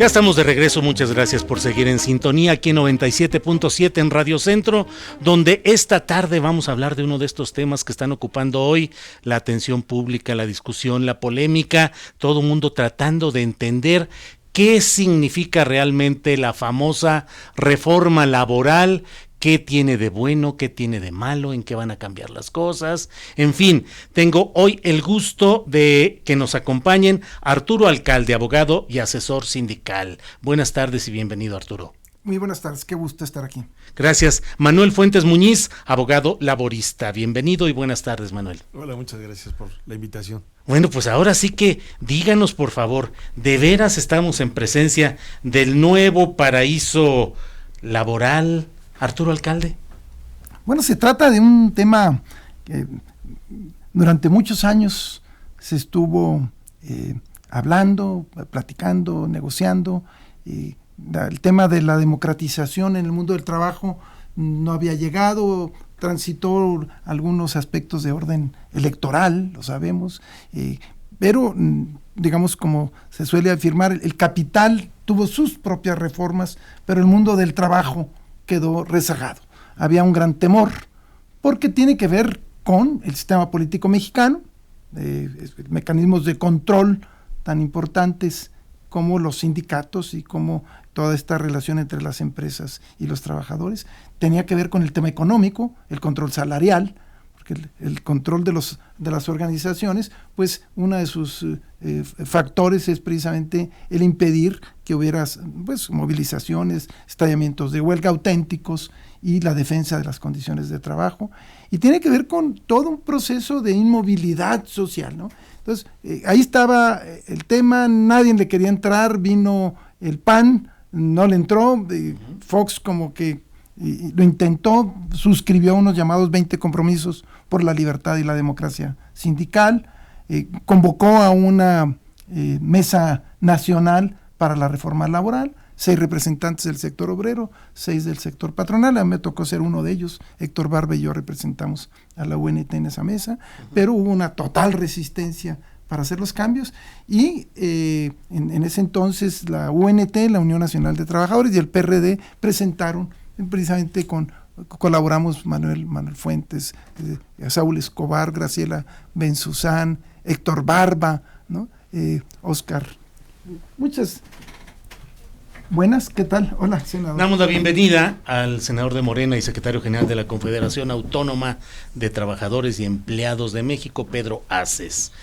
Ya estamos de regreso, muchas gracias por seguir en sintonía aquí en 97.7 en Radio Centro, donde esta tarde vamos a hablar de uno de estos temas que están ocupando hoy la atención pública, la discusión, la polémica, todo el mundo tratando de entender qué significa realmente la famosa reforma laboral. ¿Qué tiene de bueno? ¿Qué tiene de malo? ¿En qué van a cambiar las cosas? En fin, tengo hoy el gusto de que nos acompañen Arturo Alcalde, abogado y asesor sindical. Buenas tardes y bienvenido, Arturo. Muy buenas tardes, qué gusto estar aquí. Gracias. Manuel Fuentes Muñiz, abogado laborista. Bienvenido y buenas tardes, Manuel. Hola, muchas gracias por la invitación. Bueno, pues ahora sí que díganos, por favor, ¿de veras estamos en presencia del nuevo paraíso laboral? Arturo Alcalde. Bueno, se trata de un tema que durante muchos años se estuvo hablando, platicando, negociando. El tema de la democratización en el mundo del trabajo no había llegado, transitó algunos aspectos de orden electoral, lo sabemos, pero digamos, como se suele afirmar, el capital tuvo sus propias reformas, pero el mundo del trabajo quedó rezagado. Había un gran temor, porque tiene que ver con el sistema político mexicano, mecanismos de control tan importantes como los sindicatos y como toda esta relación entre las empresas y los trabajadores. Tenía que ver con el tema económico, el control salarial, porque el control de las organizaciones, pues uno de sus factores es precisamente el impedir que hubiera pues movilizaciones, estallamientos de huelga auténticos y la defensa de las condiciones de trabajo, y tiene que ver con todo un proceso de inmovilidad social, ¿no? Entonces, ahí estaba el tema, nadie le quería entrar, vino el PAN, no le entró, Fox como que lo intentó, suscribió unos llamados 20 compromisos por la libertad y la democracia sindical, convocó a una mesa nacional para la reforma laboral, 6 representantes del sector obrero, 6 del sector patronal. A mí me tocó ser uno de ellos. Héctor Barba y yo representamos a la UNT en esa mesa, pero hubo una total resistencia para hacer los cambios, y en ese entonces la UNT, la Unión Nacional de Trabajadores, y el PRD presentaron, precisamente colaboramos Manuel Fuentes, Saúl Escobar, Graciela Benzuzán, Héctor Barba, ¿no? Oscar, muchas. Buenas, ¿qué tal? Hola, senador. Damos la bienvenida al senador de Morena y secretario general de la Confederación Autónoma de Trabajadores y Empleados de México, Pedro Aces.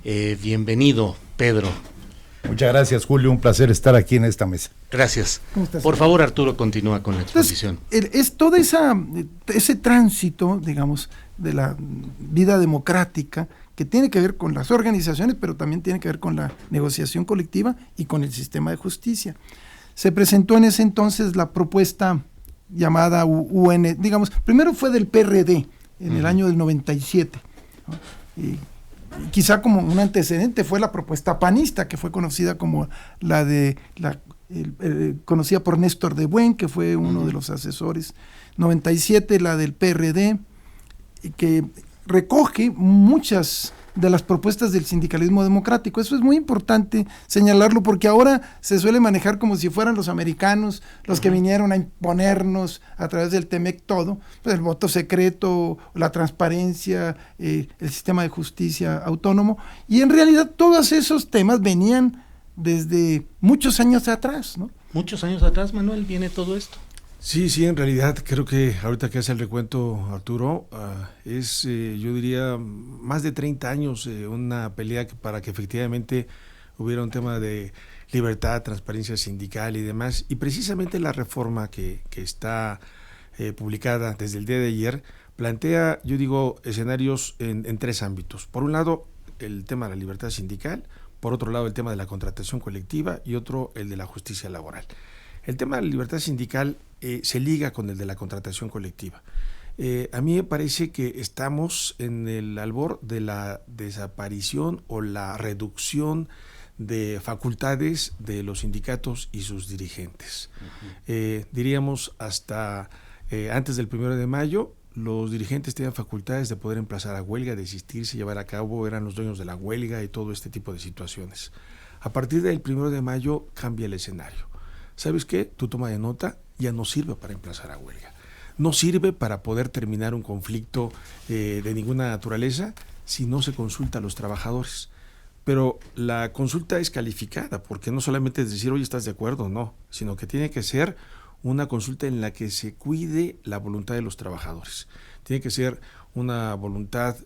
Bienvenido, Pedro. Muchas gracias, Julio, un placer estar aquí en esta mesa. Gracias. ¿Cómo estás? Por favor, Arturo, continúa con la exposición. Entonces, es todo ese tránsito, digamos, de la vida democrática, que tiene que ver con las organizaciones, pero también tiene que ver con la negociación colectiva y con el sistema de justicia. Se presentó en ese entonces la propuesta llamada UN, digamos, primero fue del PRD en el año del 97, ¿no? Y quizá como un antecedente fue la propuesta panista, que fue conocida como conocida por Néstor de Buen, que fue uno de los asesores. 97, la del PRD, que recoge muchas de las propuestas del sindicalismo democrático. Eso es muy importante señalarlo, porque ahora se suele manejar como si fueran los americanos los que vinieron a imponernos a través del TEMEC todo, pues el voto secreto, la transparencia, el sistema de justicia autónomo, y en realidad todos esos temas venían desde muchos años atrás, ¿no? Muchos años atrás, Manuel, viene todo esto. Sí, en realidad creo que ahorita que hace el recuento Arturo, yo diría más de 30 años una pelea para que efectivamente hubiera un tema de libertad, transparencia sindical y demás, y precisamente la reforma que está publicada desde el día de ayer plantea, yo digo, escenarios en 3 ámbitos. Por un lado, el tema de la libertad sindical, por otro lado el tema de la contratación colectiva y otro el de la justicia laboral. El tema de la libertad sindical se liga con el de la contratación colectiva. A mí me parece que estamos en el albor de la desaparición o la reducción de facultades de los sindicatos y sus dirigentes. Diríamos hasta antes del 1 de mayo, los dirigentes tenían facultades de poder emplazar a huelga, desistirse, llevar a cabo, eran los dueños de la huelga y todo este tipo de situaciones. A partir del 1 de mayo cambia el escenario. ¿Sabes qué? Tu toma de nota ya no sirve para emplazar a huelga. No sirve para poder terminar un conflicto de ninguna naturaleza si no se consulta a los trabajadores. Pero la consulta es calificada, porque no solamente es decir, oye, ¿estás de acuerdo? No, sino que tiene que ser una consulta en la que se cuide la voluntad de los trabajadores. Tiene que ser una voluntad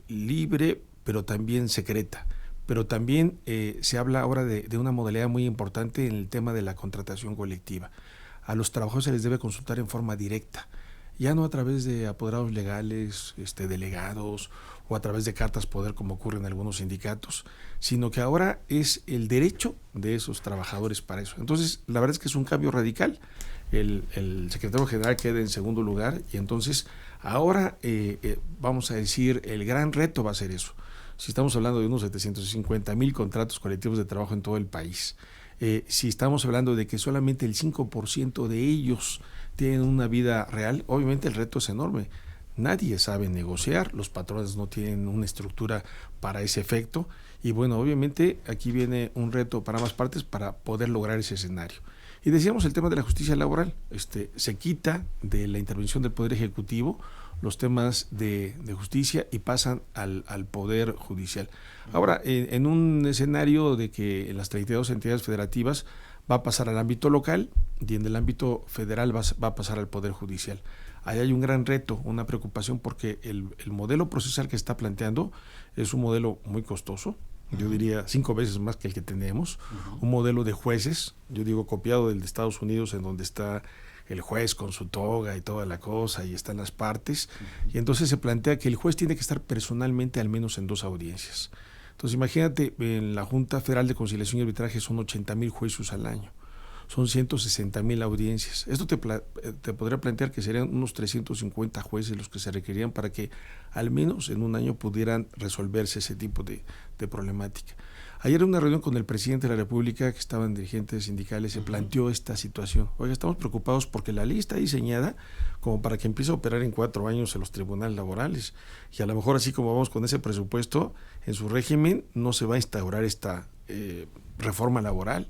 libre, pero también secreta. Pero también se habla ahora de una modalidad muy importante en el tema de la contratación colectiva. A los trabajadores se les debe consultar en forma directa, ya no a través de apoderados legales, delegados, o a través de cartas poder como ocurre en algunos sindicatos, sino que ahora es el derecho de esos trabajadores para eso. Entonces, la verdad es que es un cambio radical. El secretario general queda en segundo lugar y entonces ahora vamos a decir, el gran reto va a ser eso. Si estamos hablando de unos 750,000 contratos colectivos de trabajo en todo el país, si estamos hablando de que solamente el 5% de ellos tienen una vida real, obviamente el reto es enorme. Nadie sabe negociar, los patrones no tienen una estructura para ese efecto y bueno, obviamente aquí viene un reto para ambas partes para poder lograr ese escenario. Y decíamos el tema de la justicia laboral, se quita de la intervención del Poder Ejecutivo los temas de justicia y pasan al Poder Judicial. Ahora, en un escenario de que en las 32 entidades federativas va a pasar al ámbito local y en el ámbito federal va a pasar al Poder Judicial. Ahí hay un gran reto, una preocupación porque el modelo procesal que está planteando es un modelo muy costoso, yo diría 5 veces más que el que tenemos, un modelo de jueces, yo digo copiado del de Estados Unidos en donde está el juez con su toga y toda la cosa y están las partes, y entonces se plantea que el juez tiene que estar personalmente al menos en 2 audiencias. Entonces imagínate, en la Junta Federal de Conciliación y Arbitraje son 80,000 juicios al año. Son 160,000 audiencias. Esto te podría plantear que serían unos 350 jueces los que se requerían para que al menos en un año pudieran resolverse ese tipo de problemática. Ayer en una reunión con el presidente de la República, que estaban dirigentes sindicales, se planteó esta situación. Oiga, estamos preocupados porque la ley está diseñada como para que empiece a operar en 4 años en los tribunales laborales. Y a lo mejor así como vamos con ese presupuesto, en su régimen no se va a instaurar esta reforma laboral.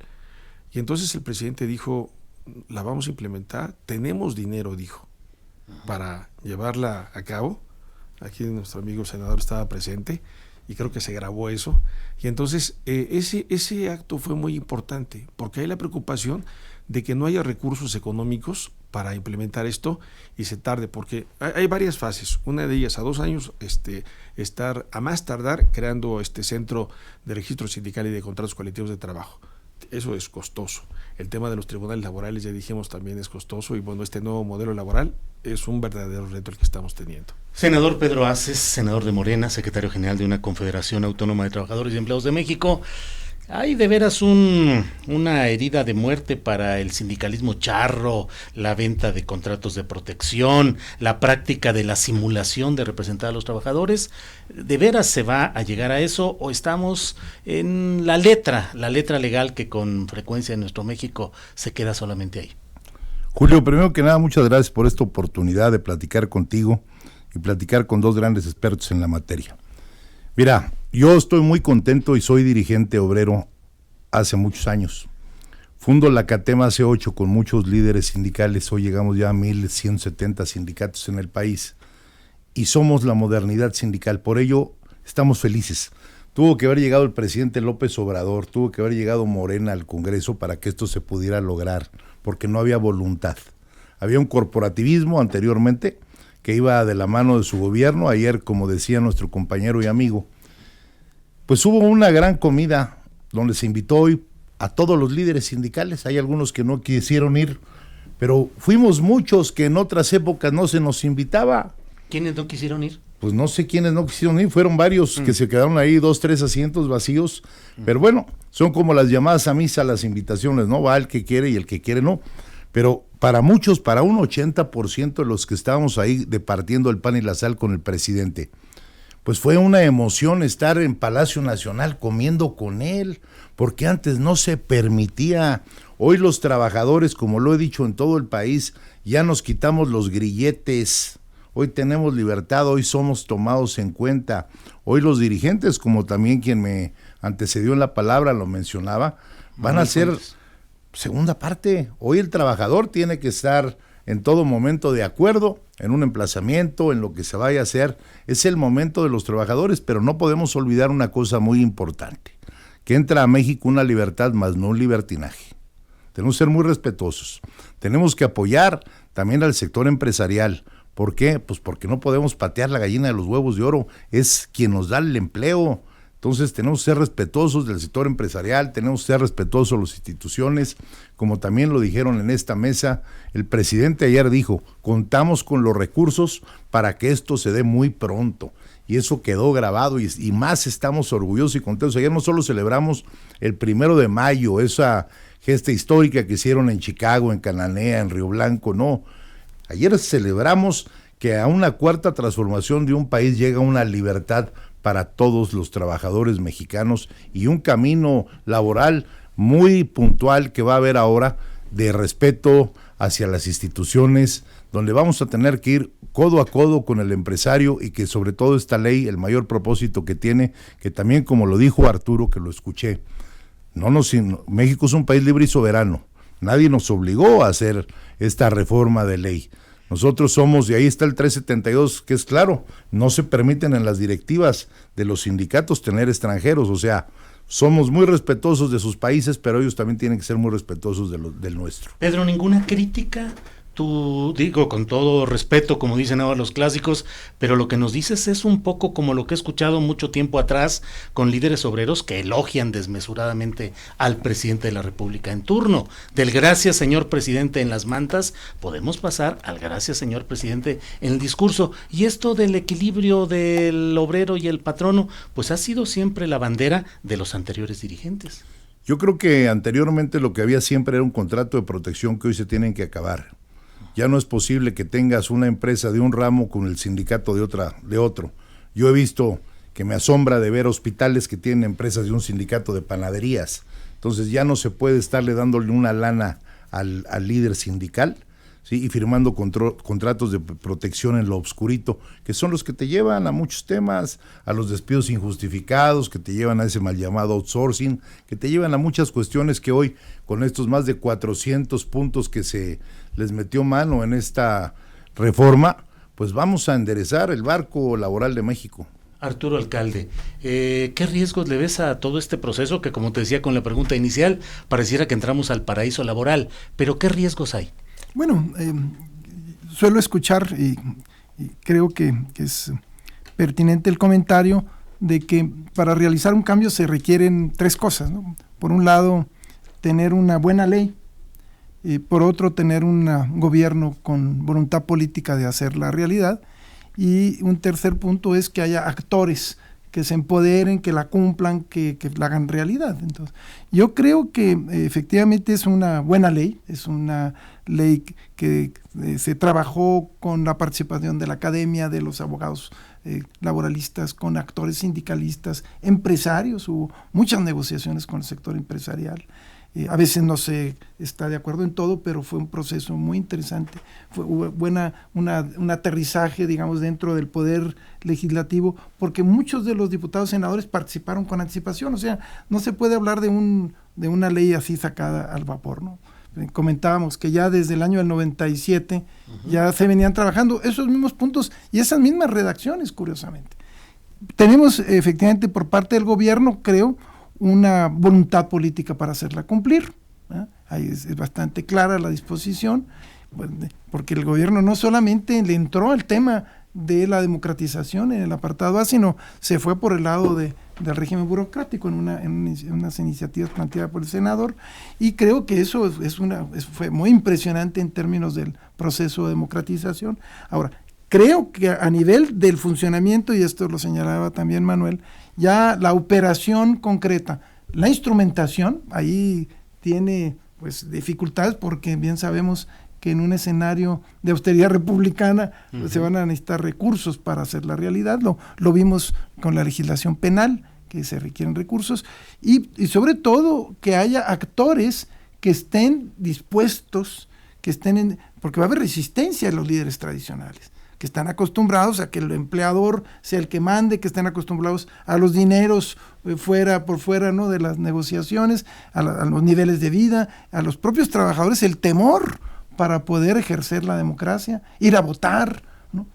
Y entonces el presidente dijo, la vamos a implementar, tenemos dinero, dijo, para llevarla a cabo. Aquí nuestro amigo senador estaba presente y creo que se grabó eso. Y entonces ese acto fue muy importante, porque hay la preocupación de que no haya recursos económicos para implementar esto y se tarde, porque hay varias fases. Una de ellas, a 2 años, estar a más tardar creando este centro de registro sindical y de contratos colectivos de trabajo. Eso es costoso. El tema de los tribunales laborales, ya dijimos, también es costoso y bueno, este nuevo modelo laboral es un verdadero reto el que estamos teniendo. Senador Pedro Aces, senador de Morena, secretario general de una Confederación Autónoma de Trabajadores y Empleados de México. Hay de veras una herida de muerte para el sindicalismo charro, la venta de contratos de protección, la práctica de la simulación de representar a los trabajadores. ¿De veras se va a llegar a eso o estamos en la letra legal que con frecuencia en nuestro México se queda solamente ahí? Julio, primero que nada, muchas gracias por esta oportunidad de platicar contigo y platicar con 2 grandes expertos en la materia. Mira, yo estoy muy contento y soy dirigente obrero hace muchos años. Fundo la CATEM hace 8 con muchos líderes sindicales, hoy llegamos ya a 1,170 sindicatos en el país y somos la modernidad sindical, por ello estamos felices. Tuvo que haber llegado el presidente López Obrador, tuvo que haber llegado Morena al Congreso para que esto se pudiera lograr, porque no había voluntad. Había un corporativismo anteriormente que iba de la mano de su gobierno. Ayer, como decía nuestro compañero y amigo, pues hubo una gran comida donde se invitó hoy a todos los líderes sindicales. Hay algunos que no quisieron ir, pero fuimos muchos que en otras épocas no se nos invitaba. ¿Quiénes no quisieron ir? Pues no sé quiénes no quisieron ir, fueron varios que se quedaron ahí, 2, 3 asientos vacíos, pero bueno, son como las llamadas a misa, las invitaciones, ¿no? Va el que quiere y el que quiere no. Pero para muchos, para un 80% de los que estábamos ahí departiendo el pan y la sal con el presidente, pues fue una emoción estar en Palacio Nacional comiendo con él, porque antes no se permitía. Hoy los trabajadores, como lo he dicho en todo el país, ya nos quitamos los grilletes. hoy tenemos libertad, hoy somos tomados en cuenta, hoy los dirigentes, como también quien me antecedió en la palabra lo mencionaba, van a ser segunda parte. Hoy el trabajador tiene que estar en todo momento de acuerdo, en un emplazamiento, en lo que se vaya a hacer. Es el momento de los trabajadores, pero no podemos olvidar una cosa muy importante, que entra a México una libertad más no un libertinaje. Tenemos que ser muy respetuosos. Tenemos que apoyar también al sector empresarial. ¿Por qué? Pues porque no podemos patear la gallina de los huevos de oro. Es quien nos da el empleo. Entonces tenemos que ser respetuosos del sector empresarial, tenemos que ser respetuosos de las instituciones, como también lo dijeron en esta mesa. El presidente ayer dijo, contamos con los recursos para que esto se dé muy pronto. Y eso quedó grabado y más estamos orgullosos y contentos. Ayer no solo celebramos el 1 de mayo, esa gesta histórica que hicieron en Chicago, en Cananea, en Río Blanco, no. Ayer celebramos que a una cuarta transformación de un país llega una libertad para todos los trabajadores mexicanos y un camino laboral muy puntual que va a haber ahora de respeto hacia las instituciones, donde vamos a tener que ir codo a codo con el empresario y que sobre todo esta ley, el mayor propósito que tiene, que también como lo dijo Arturo, que lo escuché, México es un país libre y soberano, nadie nos obligó a hacer esta reforma de ley. Nosotros somos, y ahí está el 372, que es claro, no se permiten en las directivas de los sindicatos tener extranjeros, o sea, somos muy respetuosos de sus países, pero ellos también tienen que ser muy respetuosos del nuestro. Pedro, ¿ninguna crítica? Tú, digo, con todo respeto, como dicen ahora los clásicos, pero lo que nos dices es un poco como lo que he escuchado mucho tiempo atrás con líderes obreros que elogian desmesuradamente al presidente de la República en turno. Del gracias, señor presidente, en las mantas, podemos pasar al gracias, señor presidente, en el discurso. Y esto del equilibrio del obrero y el patrono, pues ha sido siempre la bandera de los anteriores dirigentes. Yo creo que anteriormente lo que había siempre era un contrato de protección que hoy se tienen que acabar. Ya no es posible que tengas una empresa de un ramo con el sindicato de otro. Yo he visto que me asombra de ver hospitales que tienen empresas de un sindicato de panaderías. Entonces ya no se puede estarle dándole una lana al líder sindical, ¿sí? Y firmando contratos de protección en lo obscurito, que son los que te llevan a muchos temas, a los despidos injustificados, que te llevan a ese mal llamado outsourcing, que te llevan a muchas cuestiones que hoy, con estos más de 400 puntos que se les metió mano en esta reforma, pues vamos a enderezar el barco laboral de México. Arturo Alcalde, ¿qué riesgos le ves a todo este proceso que, como te decía con la pregunta inicial, pareciera que entramos al paraíso laboral, pero qué riesgos hay? Bueno, suelo escuchar y creo que es pertinente el comentario de que para realizar un cambio se requieren tres cosas, ¿no? Por un lado, tener una buena ley, por otro, tener un gobierno con voluntad política de hacerla realidad, y un tercer punto es que haya actores que se empoderen, que la cumplan, que la hagan realidad. Entonces, yo creo que efectivamente es una buena ley, es una ley que se trabajó con la participación de la academia, de los abogados laboralistas, con actores sindicalistas, empresarios. Hubo muchas negociaciones con el sector empresarial. A veces no se está de acuerdo en todo, pero fue un proceso muy interesante. Hubo un aterrizaje, digamos, dentro del poder legislativo, porque muchos de los diputados senadores participaron con anticipación. O sea, no se puede hablar de una ley así sacada al vapor, ¿no? Comentábamos que ya desde el año del 97 ya se venían trabajando esos mismos puntos y esas mismas redacciones, curiosamente. Tenemos efectivamente por parte del gobierno, creo, una voluntad política para hacerla cumplir, ¿eh? Ahí es bastante clara la disposición, porque el gobierno no solamente le entró al tema de la democratización en el apartado A, sino se fue por el lado del régimen burocrático en unas iniciativas planteadas por el senador, y creo que eso fue muy impresionante en términos del proceso de democratización. Ahora, creo que a nivel del funcionamiento, y esto lo señalaba también Manuel, ya la operación concreta, la instrumentación, ahí tiene pues dificultades, porque bien sabemos que en un escenario de austeridad republicana se van a necesitar recursos para hacer la realidad. Lo vimos con la legislación penal, que se requieren recursos, y sobre todo que haya actores que estén dispuestos, porque va a haber resistencia a los líderes tradicionales. que están acostumbrados a que el empleador sea el que mande, que están acostumbrados a los dineros por fuera, ¿no?, de las negociaciones, a los niveles de vida, a los propios trabajadores, el temor para poder ejercer la democracia, ir a votar, ¿no?,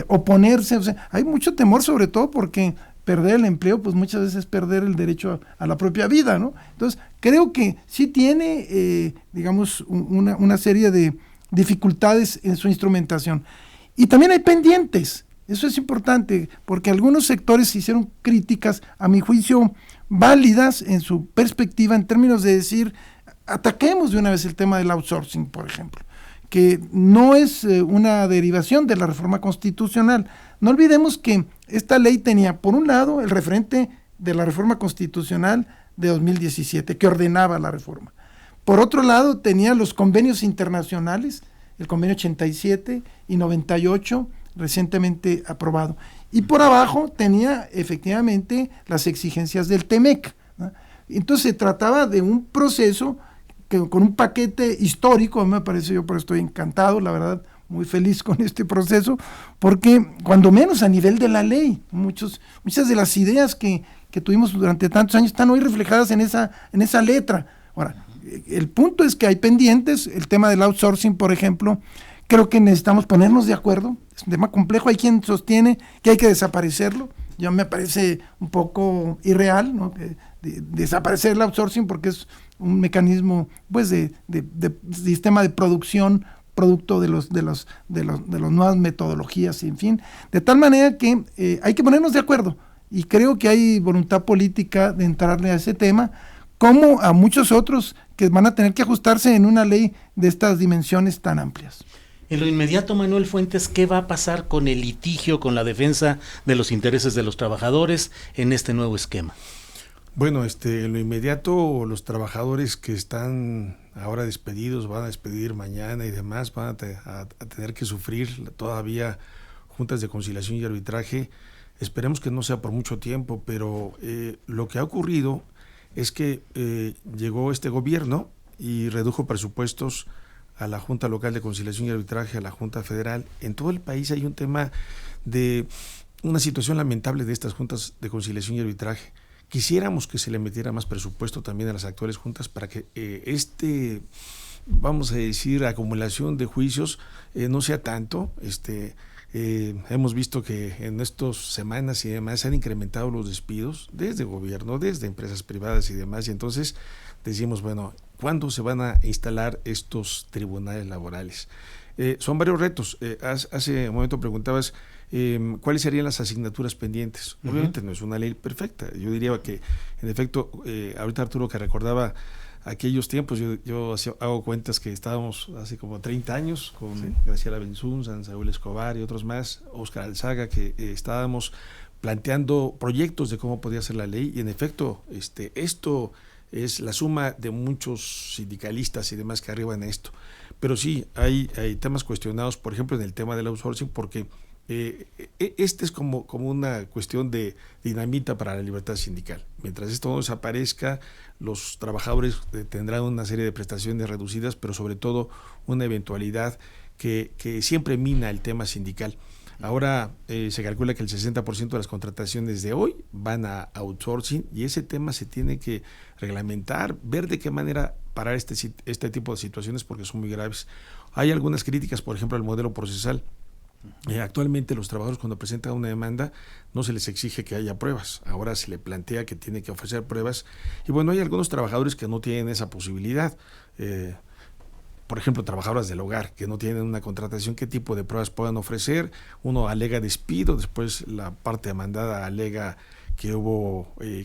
oponerse. O sea, hay mucho temor, sobre todo porque perder el empleo, pues muchas veces es perder el derecho a la propia vida, ¿no? Entonces, creo que sí tiene, digamos, una serie de dificultades en su instrumentación. Y también hay pendientes, eso es importante, porque algunos sectores hicieron críticas, a mi juicio, válidas en su perspectiva, en términos de decir, ataquemos de una vez el tema del outsourcing, por ejemplo, que no es una derivación de la reforma constitucional. No olvidemos que esta ley tenía, por un lado, el referente de la reforma constitucional de 2017, que ordenaba la reforma. Por otro lado, tenía los convenios internacionales, el convenio 87 y 98, recientemente aprobado. Y por abajo tenía efectivamente las exigencias del TEMEC, ¿no? Entonces se trataba de un proceso con un paquete histórico. A mí me parece, yo por eso estoy encantado, la verdad, muy feliz con este proceso, porque cuando menos a nivel de la ley, muchas de las ideas que tuvimos durante tantos años están hoy reflejadas en esa letra. Ahora, el punto es que hay pendientes, el tema del outsourcing, por ejemplo, creo que necesitamos ponernos de acuerdo, es un tema complejo, hay quien sostiene que hay que desaparecerlo, ya me parece un poco irreal, ¿no?, desaparecer el outsourcing, porque es un mecanismo, pues, de sistema de producción, producto de las nuevas metodologías, y en fin, de tal manera que hay que ponernos de acuerdo, y creo que hay voluntad política de entrarle a ese tema, como a muchos otros que van a tener que ajustarse en una ley de estas dimensiones tan amplias. En lo inmediato, Manuel Fuentes, ¿qué va a pasar con el litigio, con la defensa de los intereses de los trabajadores en este nuevo esquema? Bueno, en lo inmediato, los trabajadores que están ahora despedidos van a despedir mañana y demás, van a tener que sufrir todavía juntas de conciliación y arbitraje. Esperemos que no sea por mucho tiempo, pero lo que ha ocurrido es que llegó este gobierno y redujo presupuestos a la Junta Local de Conciliación y Arbitraje, a la Junta Federal. En todo el país hay un tema de una situación lamentable de estas juntas de conciliación y arbitraje. Quisiéramos que se le metiera más presupuesto también a las actuales juntas para que vamos a decir, acumulación de juicios no sea tanto. Hemos visto que en estas semanas y demás se han incrementado los despidos desde gobierno, desde empresas privadas y demás, y entonces decimos, bueno, ¿cuándo se van a instalar estos tribunales laborales? Son varios retos. Hace un momento preguntabas cuáles serían las asignaturas pendientes. Obviamente no es una ley perfecta. Yo diría que, en efecto, ahorita Arturo que recordaba aquellos tiempos, yo hago cuentas que estábamos hace como 30 años con Graciela Benzún, Saúl Escobar y otros más, Óscar Alzaga, que estábamos planteando proyectos de cómo podía ser la ley, y en efecto esto es la suma de muchos sindicalistas y demás que arriban a esto. Pero sí, hay temas cuestionados, por ejemplo, en el tema del outsourcing, porque es como una cuestión de dinamita para la libertad sindical. Mientras esto no desaparezca, los trabajadores tendrán una serie de prestaciones reducidas, pero sobre todo una eventualidad que siempre mina el tema sindical. Ahora se calcula que el 60% de las contrataciones de hoy van a outsourcing, y ese tema se tiene que reglamentar, ver de qué manera parar este tipo de situaciones, porque son muy graves. Hay algunas críticas, por ejemplo, al modelo procesal. Actualmente los trabajadores, cuando presentan una demanda, no se les exige que haya pruebas. Ahora se le plantea que tiene que ofrecer pruebas, y bueno, hay algunos trabajadores que no tienen esa posibilidad. Por ejemplo, trabajadoras del hogar que no tienen una contratación, ¿qué tipo de pruebas puedan ofrecer? Uno alega despido, después la parte demandada alega que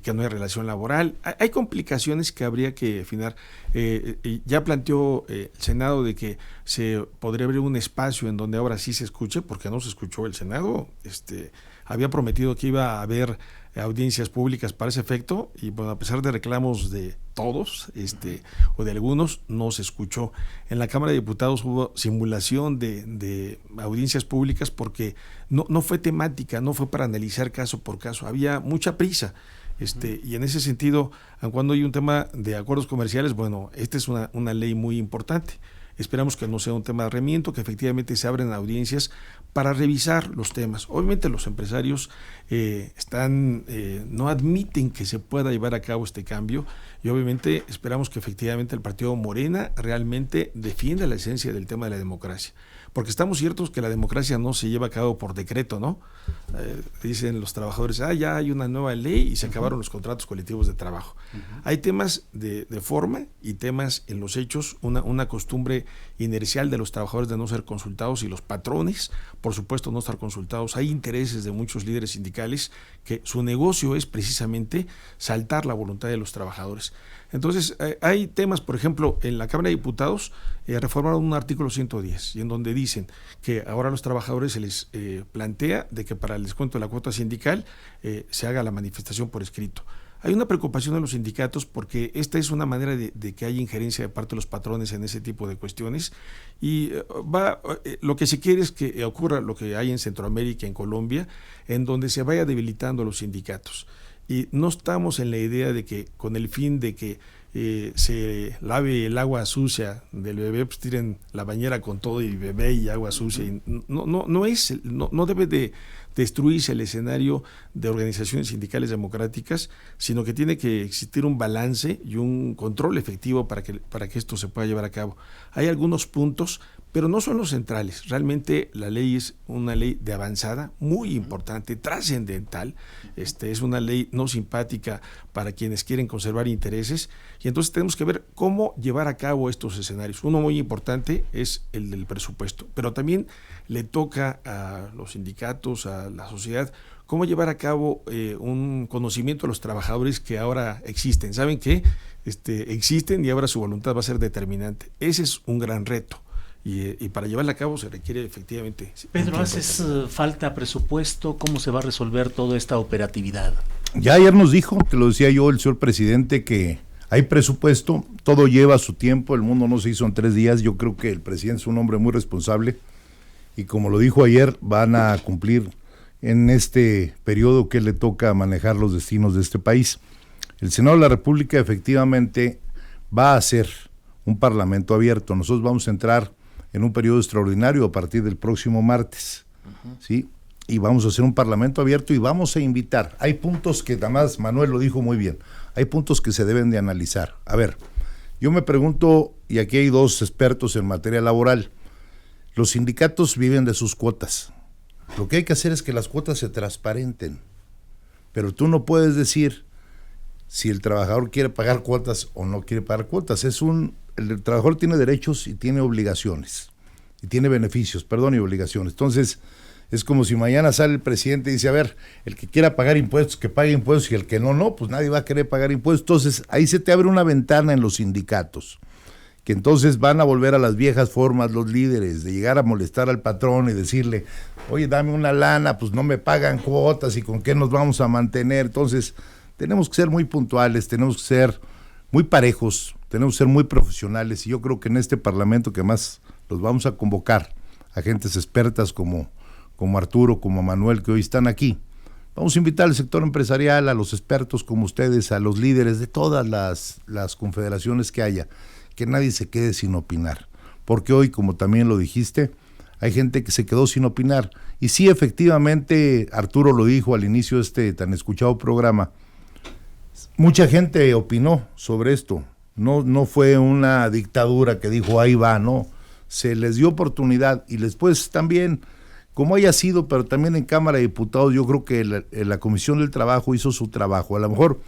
que no hay relación laboral. Hay complicaciones que habría que afinar. Ya planteó el Senado de que se podría abrir un espacio en donde ahora sí se escuche, porque no se escuchó. El Senado había prometido que iba a haber audiencias públicas para ese efecto, y bueno, a pesar de reclamos de todos o de algunos, no se escuchó. En la Cámara de Diputados hubo simulación de audiencias públicas porque no fue temática, no fue para analizar caso por caso, había mucha prisa. Y en ese sentido, cuando hay un tema de acuerdos comerciales, bueno, esta es una ley muy importante. esperamos que no sea un tema de arremiento, que efectivamente se abren audiencias para revisar los temas. Obviamente los empresarios no admiten que se pueda llevar a cabo este cambio, y obviamente esperamos que efectivamente el partido Morena realmente defienda la esencia del tema de la democracia, porque estamos ciertos que la democracia no se lleva a cabo por decreto, ¿no? Dicen los trabajadores, ya hay una nueva ley y se acabaron los contratos colectivos de trabajo. Hay temas de forma y temas en los hechos, una costumbre inercial de los trabajadores de no ser consultados, y los patrones, por supuesto, no estar consultados. Hay intereses de muchos líderes sindicales que su negocio es precisamente saltar la voluntad de los trabajadores. Entonces, hay temas, por ejemplo, en la Cámara de Diputados reformaron un artículo 110, y en donde dicen que ahora a los trabajadores se les plantea de que para el descuento de la cuota sindical se haga la manifestación por escrito. Hay una preocupación de los sindicatos porque esta es una manera de que haya injerencia de parte de los patrones en ese tipo de cuestiones, y lo que se quiere es que ocurra lo que hay en Centroamérica, en Colombia, en donde se vaya debilitando a los sindicatos. Y no estamos en la idea de que con el fin de que se lave el agua sucia del bebé, pues tiren la bañera con todo y bebé y agua sucia. Y no debe de destruirse el escenario de organizaciones sindicales democráticas, sino que tiene que existir un balance y un control efectivo para que esto se pueda llevar a cabo. Hay algunos puntos, pero no son los centrales. Realmente la ley es una ley de avanzada, muy importante, trascendental. Es una ley no simpática para quienes quieren conservar intereses, y entonces tenemos que ver cómo llevar a cabo estos escenarios. Uno muy importante es el del presupuesto, pero también le toca a los sindicatos, a la sociedad, cómo llevar a cabo un conocimiento de los trabajadores que ahora existen. Saben que existen, y ahora su voluntad va a ser determinante. Ese es un gran reto. Y para llevarla a cabo se requiere efectivamente... Pedro, ¿haces falta presupuesto? ¿Cómo se va a resolver toda esta operatividad? Ya ayer nos dijo, que lo decía yo, el señor presidente, que hay presupuesto, todo lleva su tiempo, el mundo no se hizo en 3 días. Yo creo que el presidente es un hombre muy responsable, y como lo dijo ayer, van a cumplir en este periodo que le toca manejar los destinos de este país. El Senado de la República efectivamente va a ser un parlamento abierto. Nosotros vamos a entrar en un periodo extraordinario a partir del próximo martes, ¿sí? Y vamos a hacer un parlamento abierto, y vamos a invitar. Hay puntos que además Manuel lo dijo muy bien, hay puntos que se deben de analizar. A ver, yo me pregunto, y aquí hay 2 expertos en materia laboral, los sindicatos viven de sus cuotas. Lo que hay que hacer es que las cuotas se transparenten, pero tú no puedes decir si el trabajador quiere pagar cuotas o no quiere pagar cuotas. El trabajador tiene derechos y tiene obligaciones, y tiene beneficios, y obligaciones. Entonces, es como si mañana sale el presidente y dice, a ver, el que quiera pagar impuestos, que pague impuestos, y el que no, pues nadie va a querer pagar impuestos. Entonces, ahí se te abre una ventana en los sindicatos, que entonces van a volver a las viejas formas los líderes, de llegar a molestar al patrón y decirle, oye, dame una lana, pues no me pagan cuotas, y con qué nos vamos a mantener. Entonces, tenemos que ser muy puntuales, tenemos que ser muy parejos, tenemos que ser muy profesionales, y yo creo que en este parlamento, que más los vamos a convocar a gentes expertas como Arturo, como Manuel, que hoy están aquí, vamos a invitar al sector empresarial, a los expertos como ustedes, a los líderes de todas las confederaciones que haya, que nadie se quede sin opinar, porque hoy, como también lo dijiste, hay gente que se quedó sin opinar. Y sí, efectivamente, Arturo lo dijo al inicio de este tan escuchado programa, mucha gente opinó sobre esto. No fue una dictadura que dijo ahí va, no. Se les dio oportunidad, y después también, como haya sido, pero también en Cámara de Diputados, yo creo que la Comisión del Trabajo hizo su trabajo. A lo mejor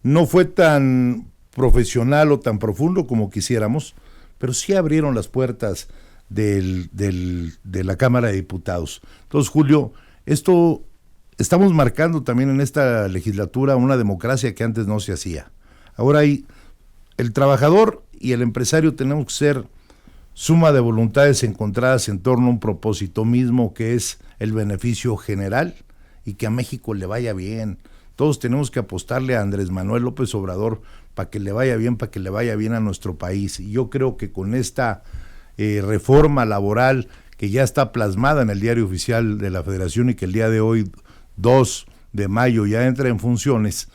no fue tan profesional o tan profundo como quisiéramos, pero sí abrieron las puertas de la Cámara de Diputados. Entonces, Julio, estamos marcando también en esta legislatura una democracia que antes no se hacía. Ahora el trabajador y el empresario tenemos que ser suma de voluntades encontradas en torno a un propósito mismo, que es el beneficio general y que a México le vaya bien. Todos tenemos que apostarle a Andrés Manuel López Obrador para que le vaya bien a nuestro país. Y yo creo que con esta reforma laboral que ya está plasmada en el Diario Oficial de la Federación, y que el día de hoy, 2 de mayo, ya entra en funciones,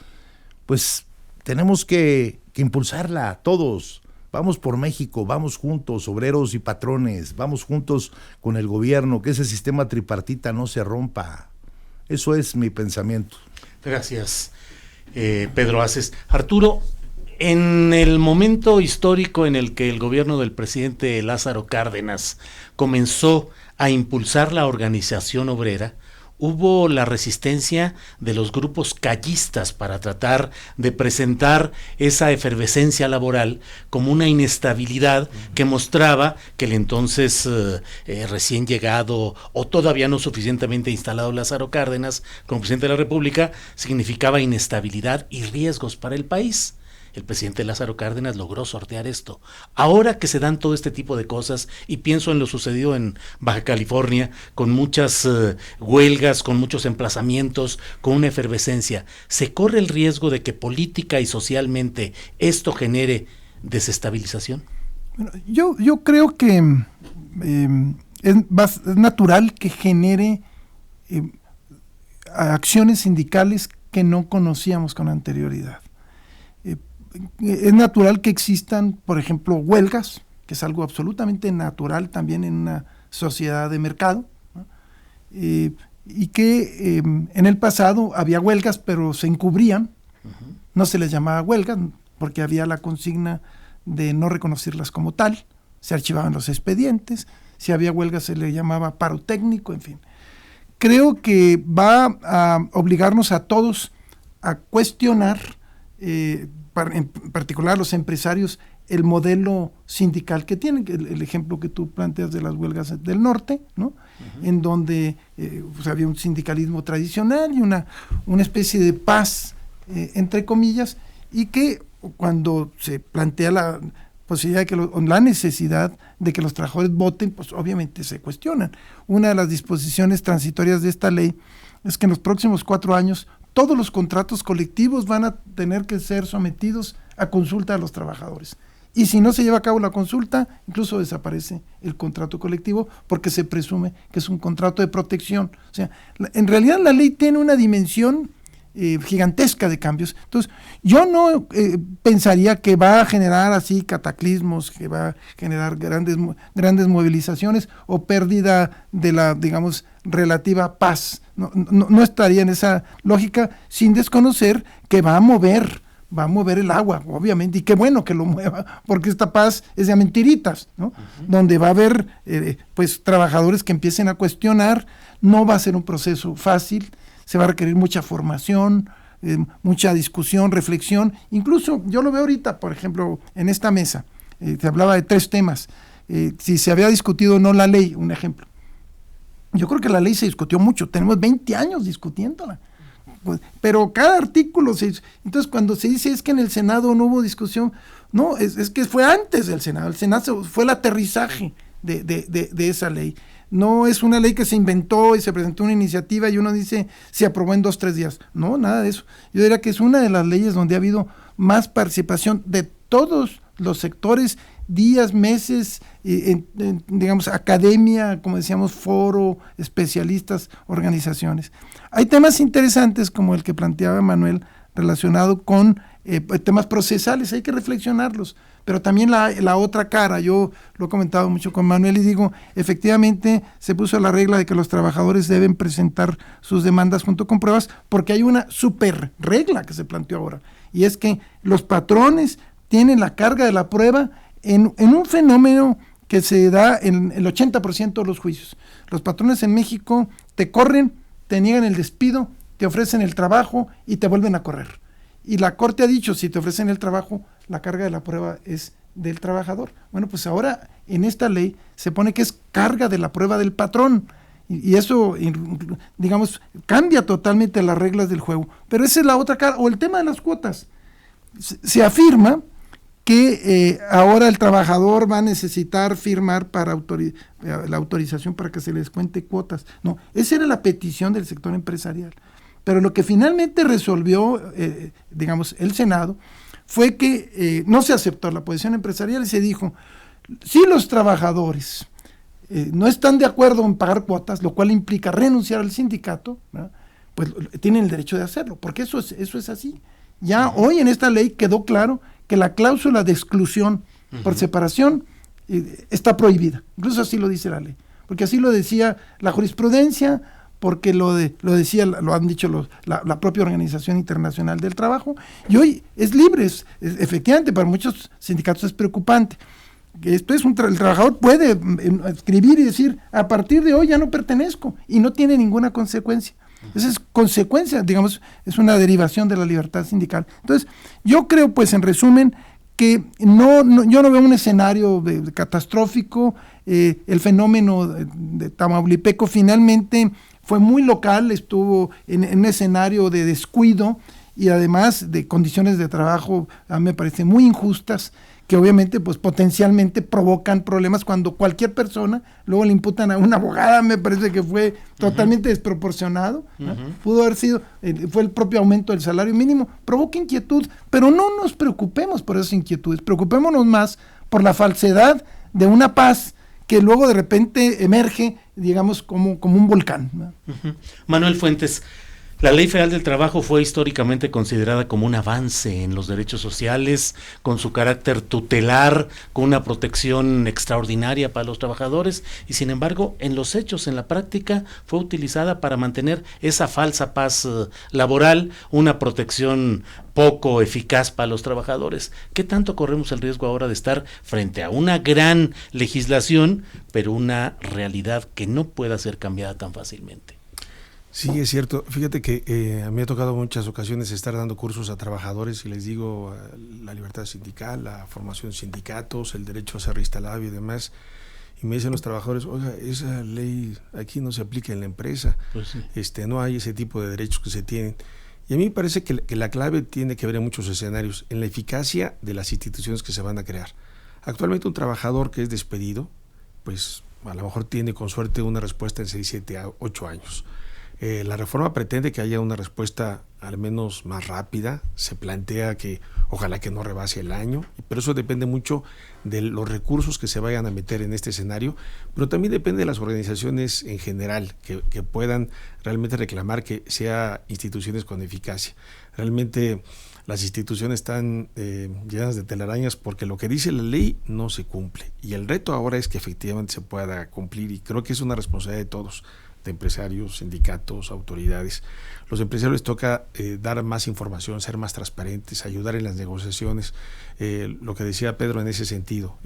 pues tenemos que impulsarla todos. Vamos por México, vamos juntos, obreros y patrones, vamos juntos con el gobierno, que ese sistema tripartita no se rompa. Eso es mi pensamiento. Gracias, Pedro Aces. Arturo, en el momento histórico en el que el gobierno del presidente Lázaro Cárdenas comenzó a impulsar la organización obrera, hubo la resistencia de los grupos callistas para tratar de presentar esa efervescencia laboral como una inestabilidad que mostraba que el entonces recién llegado o todavía no suficientemente instalado Lázaro Cárdenas como presidente de la República significaba inestabilidad y riesgos para el país. El presidente Lázaro Cárdenas logró sortear esto. Ahora que se dan todo este tipo de cosas, y pienso en lo sucedido en Baja California, con muchas huelgas, con muchos emplazamientos, con una efervescencia, ¿se corre el riesgo de que política y socialmente esto genere desestabilización? Bueno, yo creo que es natural que genere acciones sindicales que no conocíamos con anterioridad. Es natural que existan, por ejemplo, huelgas, que es algo absolutamente natural también en una sociedad de mercado, ¿no? Y que en el pasado había huelgas, pero se encubrían, no se les llamaba huelgas, porque había la consigna de no reconocerlas como tal, se archivaban los expedientes, si había huelgas se le llamaba paro técnico, en fin. Creo que va a obligarnos a todos a cuestionar, en particular los empresarios, el modelo sindical que tienen, el ejemplo que tú planteas de las huelgas del norte, ¿no? En donde pues había un sindicalismo tradicional y una especie de paz, entre comillas, y que cuando se plantea la posibilidad de que la necesidad de que los trabajadores voten, pues obviamente se cuestionan. Una de las disposiciones transitorias de esta ley es que en los próximos 4 años todos los contratos colectivos van a tener que ser sometidos a consulta a los trabajadores. Y si no se lleva a cabo la consulta, incluso desaparece el contrato colectivo porque se presume que es un contrato de protección. O sea, en realidad la ley tiene una dimensión gigantesca de cambios. Entonces, yo no pensaría que va a generar así cataclismos, que va a generar grandes movilizaciones o pérdida de la, digamos, relativa paz. No estaría en esa lógica, sin desconocer que va a mover el agua, obviamente, y qué bueno que lo mueva, porque esta paz es de mentiritas, ¿no? Donde va a haber pues trabajadores que empiecen a cuestionar. No va a ser un proceso fácil, se va a requerir mucha formación, mucha discusión, reflexión. Incluso yo lo veo ahorita, por ejemplo, en esta mesa, se hablaba de 3 temas, si se había discutido o no la ley, un ejemplo. Yo creo que la ley se discutió mucho, tenemos 20 años discutiéndola, pues, pero cada artículo entonces cuando se dice es que en el Senado no hubo discusión, no, es que fue antes del Senado, el Senado fue el aterrizaje de esa ley. No es una ley que se inventó y se presentó una iniciativa y uno dice se aprobó en 2-3 días. No, nada de eso. Yo diría que es una de las leyes donde ha habido más participación de todos los sectores, días, meses, digamos, academia, como decíamos, foro, especialistas, organizaciones. Hay temas interesantes como el que planteaba Manuel relacionado con temas procesales, hay que reflexionarlos, pero también la otra cara. Yo lo he comentado mucho con Manuel y digo, efectivamente se puso la regla de que los trabajadores deben presentar sus demandas junto con pruebas, porque hay una super regla que se planteó ahora, y es que los patrones tienen la carga de la prueba en un fenómeno que se da en el 80% de los juicios. Los patrones en México te corren, te niegan el despido, te ofrecen el trabajo y te vuelven a correr. Y la Corte ha dicho, si te ofrecen el trabajo, la carga de la prueba es del trabajador. Bueno, pues ahora en esta ley se pone que es carga de la prueba del patrón. Y eso, digamos, cambia totalmente las reglas del juego. Pero esa es la otra cara. O el tema de las cuotas. Se afirma que ahora el trabajador va a necesitar firmar para la autorización para que se les cuente cuotas. No, esa era la petición del sector empresarial. Pero lo que finalmente resolvió, digamos, el Senado, fue que no se aceptó la posición empresarial y se dijo, si los trabajadores no están de acuerdo en pagar cuotas, lo cual implica renunciar al sindicato, ¿verdad?, pues tienen el derecho de hacerlo, porque eso es así. Ya hoy en esta ley quedó claro que la cláusula de exclusión por separación está prohibida. Incluso así lo dice la ley. Porque así lo decía la jurisprudencia, porque lo han dicho la propia Organización Internacional del Trabajo, y hoy es libre, efectivamente para muchos sindicatos es preocupante. Esto es el trabajador puede escribir y decir, a partir de hoy ya no pertenezco, y no tiene ninguna consecuencia. Esa es consecuencia, digamos, es una derivación de la libertad sindical. Entonces, yo creo, pues, en resumen, que yo no veo un escenario catastrófico. El fenómeno de Tamaulipeco finalmente fue muy local, estuvo en un escenario de descuido y además de condiciones de trabajo, a mí me parece muy injustas, que obviamente pues potencialmente provocan problemas cuando cualquier persona, luego le imputan a una abogada, me parece que fue totalmente desproporcionado, ¿no? Pudo haber sido, fue el propio aumento del salario mínimo, provoca inquietud, pero no nos preocupemos por esas inquietudes, preocupémonos más por la falsedad de una paz que luego de repente emerge, digamos, como un volcán, ¿no? Manuel Fuentes, la Ley Federal del Trabajo fue históricamente considerada como un avance en los derechos sociales, con su carácter tutelar, con una protección extraordinaria para los trabajadores, y sin embargo, en los hechos, en la práctica, fue utilizada para mantener esa falsa paz laboral, una protección poco eficaz para los trabajadores. ¿Qué tanto corremos el riesgo ahora de estar frente a una gran legislación, pero una realidad que no pueda ser cambiada tan fácilmente? Sí, es cierto. Fíjate que a mí me ha tocado muchas ocasiones estar dando cursos a trabajadores y les digo la libertad sindical, la formación de sindicatos, el derecho a ser reinstalado y demás. Y me dicen los trabajadores, oiga, esa ley aquí no se aplica en la empresa. Pues sí. No hay ese tipo de derechos que se tienen. Y a mí me parece que la clave tiene que ver en muchos escenarios, en la eficacia de las instituciones que se van a crear. Actualmente un trabajador que es despedido, pues a lo mejor tiene con suerte una respuesta en 6, 7, 8 años. La reforma pretende que haya una respuesta al menos más rápida, se plantea que ojalá que no rebase el año, pero eso depende mucho de los recursos que se vayan a meter en este escenario, pero también depende de las organizaciones en general que puedan realmente reclamar que sea instituciones con eficacia. Realmente las instituciones están llenas de telarañas porque lo que dice la ley no se cumple, y el reto ahora es que efectivamente se pueda cumplir, y creo que es una responsabilidad de todos, de empresarios, sindicatos, autoridades. Los empresarios les toca dar más información, ser más transparentes, ayudar en las negociaciones, lo que decía Pedro en ese sentido,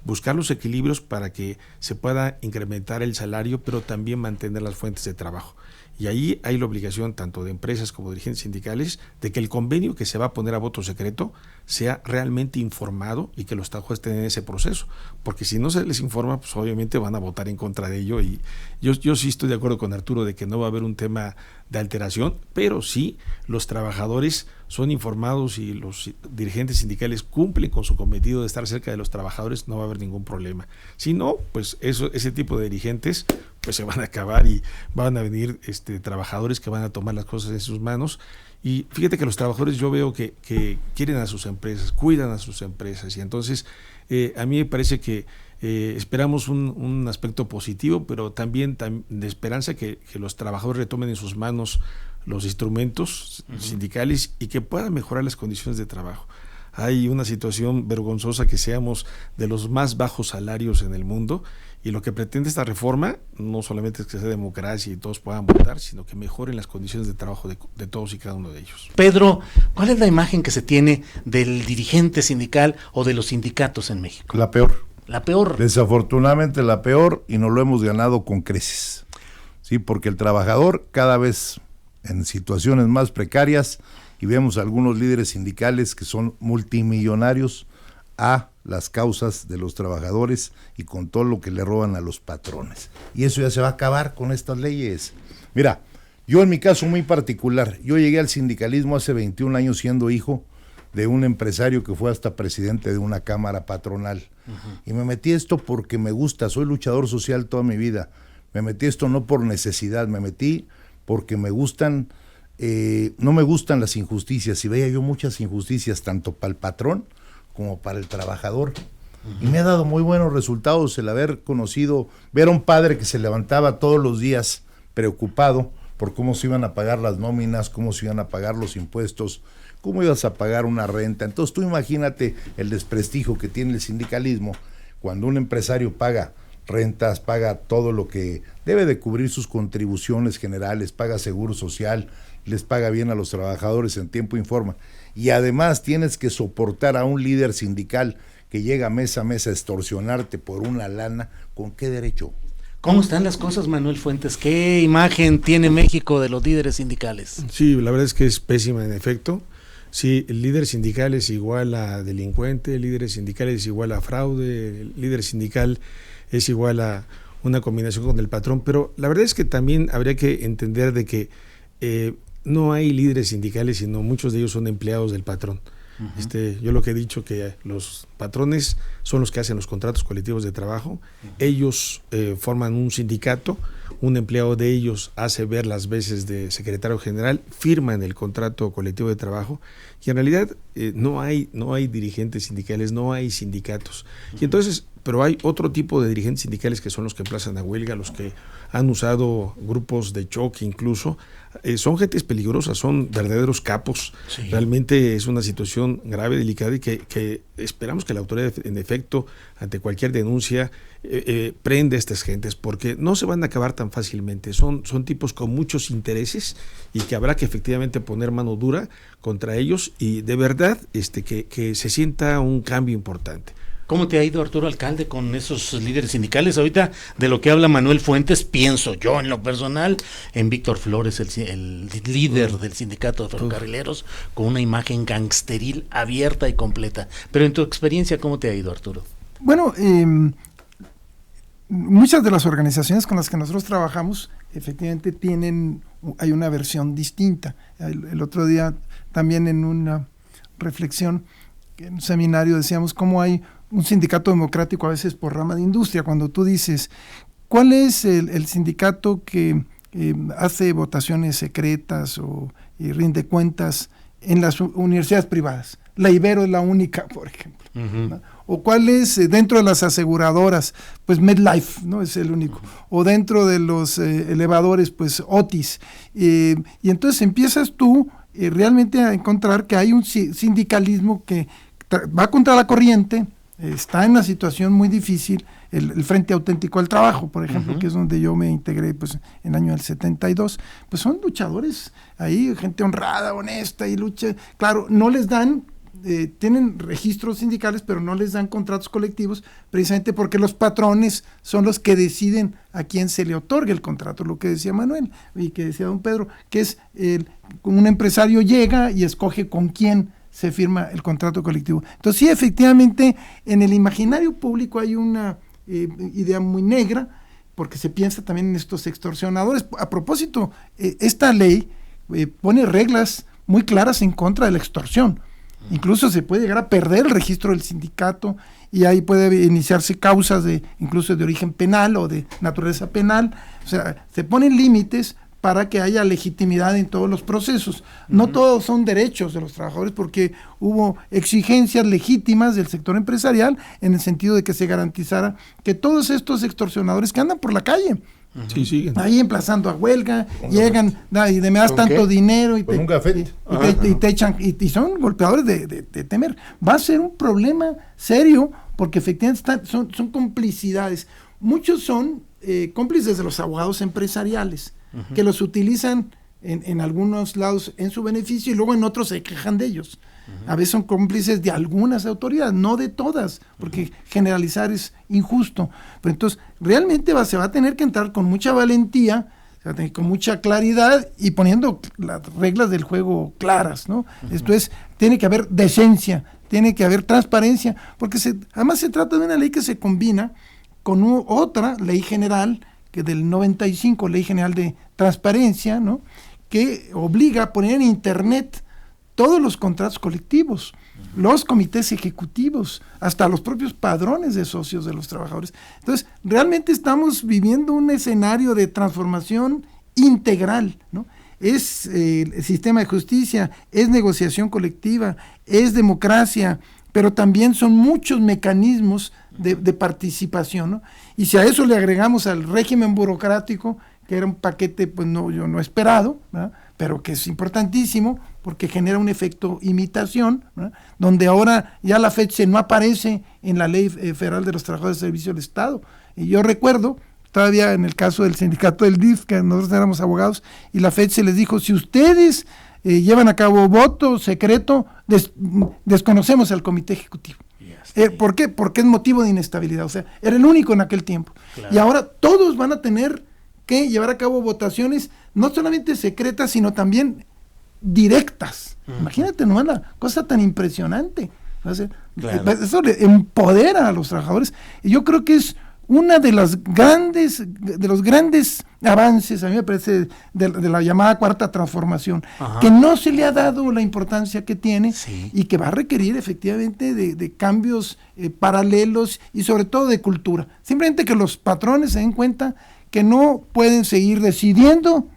buscar los equilibrios para que se pueda incrementar el salario, pero también mantener las fuentes de trabajo. Y ahí hay la obligación tanto de empresas como de dirigentes sindicales de que el convenio que se va a poner a voto secreto sea realmente informado y que los trabajadores estén en ese proceso, porque si no se les informa, pues obviamente van a votar en contra de ello, y yo sí estoy de acuerdo con Arturo de que no va a haber un tema de alteración, pero sí los trabajadores son informados y los dirigentes sindicales cumplen con su cometido de estar cerca de los trabajadores, no va a haber ningún problema. Si no, pues ese tipo de dirigentes pues se van a acabar y van a venir trabajadores que van a tomar las cosas en sus manos. Y fíjate que los trabajadores yo veo que quieren a sus empresas, cuidan a sus empresas, y entonces a mí me parece que esperamos un aspecto positivo, pero también de esperanza que los trabajadores retomen en sus manos los instrumentos sindicales y que puedan mejorar las condiciones de trabajo. Hay una situación vergonzosa que seamos de los más bajos salarios en el mundo, y lo que pretende esta reforma no solamente es que sea democracia y todos puedan votar, sino que mejoren las condiciones de trabajo de todos y cada uno de ellos. Pedro, ¿cuál es la imagen que se tiene del dirigente sindical o de los sindicatos en México? La peor. La peor. Desafortunadamente la peor, y nos lo hemos ganado con creces. Sí, porque el trabajador cada vez en situaciones más precarias, y vemos algunos líderes sindicales que son multimillonarios a las causas de los trabajadores y con todo lo que le roban a los patrones. Y eso ya se va a acabar con estas leyes. Mira, yo en mi caso muy particular, yo llegué al sindicalismo hace 21 años siendo hijo de un empresario que fue hasta presidente de una cámara patronal. Y me metí esto porque me gusta, soy luchador social toda mi vida. Me metí esto no por necesidad, me metí porque me gustan, no me gustan las injusticias, y veía yo muchas injusticias tanto para el patrón como para el trabajador. Y me ha dado muy buenos resultados el haber conocido, ver a un padre que se levantaba todos los días preocupado por cómo se iban a pagar las nóminas, cómo se iban a pagar los impuestos, ¿cómo ibas a pagar una renta? Entonces tú imagínate el desprestigio que tiene el sindicalismo cuando un empresario paga rentas, paga todo lo que debe de cubrir sus contribuciones generales, paga seguro social, les paga bien a los trabajadores en tiempo y forma, y además tienes que soportar a un líder sindical que llega mes a mes a extorsionarte por una lana. ¿Con qué derecho? ¿Cómo están las cosas, Manuel Fuentes? ¿Qué imagen tiene México de los líderes sindicales? Sí, la verdad es que es pésima en efecto. Sí, el líder sindical es igual a delincuente, el líder sindical es igual a fraude, el líder sindical es igual a una combinación con el patrón, pero la verdad es que también habría que entender de que no hay líderes sindicales, sino muchos de ellos son empleados del patrón. Uh-huh. Yo lo que he dicho, que los patrones son los que hacen los contratos colectivos de trabajo. Uh-huh. Ellos forman un sindicato, un empleado de ellos hace ver las veces de secretario general, firman el contrato colectivo de trabajo, y en realidad no hay dirigentes sindicales, no hay sindicatos. Uh-huh. Y entonces, pero hay otro tipo de dirigentes sindicales que son los que emplazan a huelga, los que han usado grupos de choque incluso. Son gentes peligrosas, son verdaderos capos. Sí. Realmente es una situación grave, delicada, y que esperamos que la autoridad, en efecto, ante cualquier denuncia, prenda a estas gentes, porque no se van a acabar tan fácilmente. Son tipos con muchos intereses y que habrá que efectivamente poner mano dura contra ellos y de verdad que se sienta un cambio importante. ¿Cómo te ha ido, Arturo Alcalde, con esos líderes sindicales? Ahorita, de lo que habla Manuel Fuentes, pienso yo en lo personal en Víctor Flores, el líder del sindicato de ferrocarrileros, con una imagen gangsteril abierta y completa. Pero en tu experiencia, ¿cómo te ha ido, Arturo? Bueno, muchas de las organizaciones con las que nosotros trabajamos, efectivamente hay una versión distinta. El otro día, también en una reflexión, en un seminario, decíamos cómo hay un sindicato democrático a veces por rama de industria. Cuando tú dices, ¿cuál es el sindicato que hace votaciones secretas y rinde cuentas en las universidades privadas? La Ibero es la única, por ejemplo. Uh-huh. ¿No? ¿O cuál es dentro de las aseguradoras? Pues MedLife, ¿no? Es el único. O dentro de los elevadores, pues Otis. Y entonces empiezas tú realmente a encontrar que hay un sindicalismo que va contra la corriente, está en una situación muy difícil. El Frente Auténtico al Trabajo, por ejemplo, uh-huh, que es donde yo me integré pues en el año del 72, pues son luchadores ahí, gente honrada, honesta y lucha. Claro, no les dan, tienen registros sindicales, pero no les dan contratos colectivos, precisamente porque los patrones son los que deciden a quién se le otorgue el contrato, lo que decía Manuel y que decía don Pedro, que es un empresario llega y escoge con quién se firma el contrato colectivo. Entonces sí, efectivamente, en el imaginario público hay una idea muy negra, porque se piensa también en estos extorsionadores. A propósito, esta ley pone reglas muy claras en contra de la extorsión. Incluso se puede llegar a perder el registro del sindicato y ahí puede iniciarse causas incluso de origen penal o de naturaleza penal. O sea, se ponen límites para que haya legitimidad en todos los procesos. No uh-huh, todos son derechos de los trabajadores, porque hubo exigencias legítimas del sector empresarial en el sentido de que se garantizara que todos estos extorsionadores que andan por la calle, uh-huh, sí, ahí emplazando a huelga, llegan y me das tanto dinero y te echan, y son golpeadores de temer. Va a ser un problema serio, porque efectivamente son complicidades. Muchos son cómplices de los abogados empresariales, uh-huh, que los utilizan en algunos lados en su beneficio y luego en otros se quejan de ellos. Uh-huh. A veces son cómplices de algunas autoridades, no de todas, porque uh-huh, generalizar es injusto. Pero entonces realmente se va a tener que entrar con mucha valentía, con mucha claridad y poniendo las reglas del juego claras, ¿no? Uh-huh. Esto es, tiene que haber decencia, tiene que haber transparencia, porque además se trata de una ley que se combina con otra ley general, que del 95, Ley General de Transparencia, ¿no?, que obliga a poner en internet todos los contratos colectivos, uh-huh, los comités ejecutivos, hasta los propios padrones de socios de los trabajadores. Entonces, realmente estamos viviendo un escenario de transformación integral, ¿no? Es el sistema de justicia, es negociación colectiva, es democracia, pero también son muchos mecanismos de participación, ¿no? Y si a eso le agregamos al régimen burocrático, que era un paquete pues no esperado, ¿verdad?, pero que es importantísimo, porque genera un efecto imitación, ¿verdad? Donde ahora ya la FETSE no aparece en la Ley Federal de los Trabajadores de Servicio del Estado. Y yo recuerdo, todavía en el caso del sindicato del DIF, que nosotros éramos abogados, y la FETSE les dijo, si ustedes llevan a cabo voto secreto, desconocemos al comité ejecutivo. ¿Por qué? Porque es motivo de inestabilidad, o sea, era el único en aquel tiempo. Claro. Y ahora todos van a tener que llevar a cabo votaciones, no solamente secretas, sino también directas. Imagínate nomás la cosa tan impresionante. O sea, claro. Eso le empodera a los trabajadores. Y yo creo que es una de los grandes avances, a mí me parece, de la llamada cuarta transformación, que no se le ha dado la importancia que tiene, sí, y que va a requerir efectivamente de cambios paralelos y sobre todo de cultura. Simplemente que los patrones se den cuenta que no pueden seguir decidiendo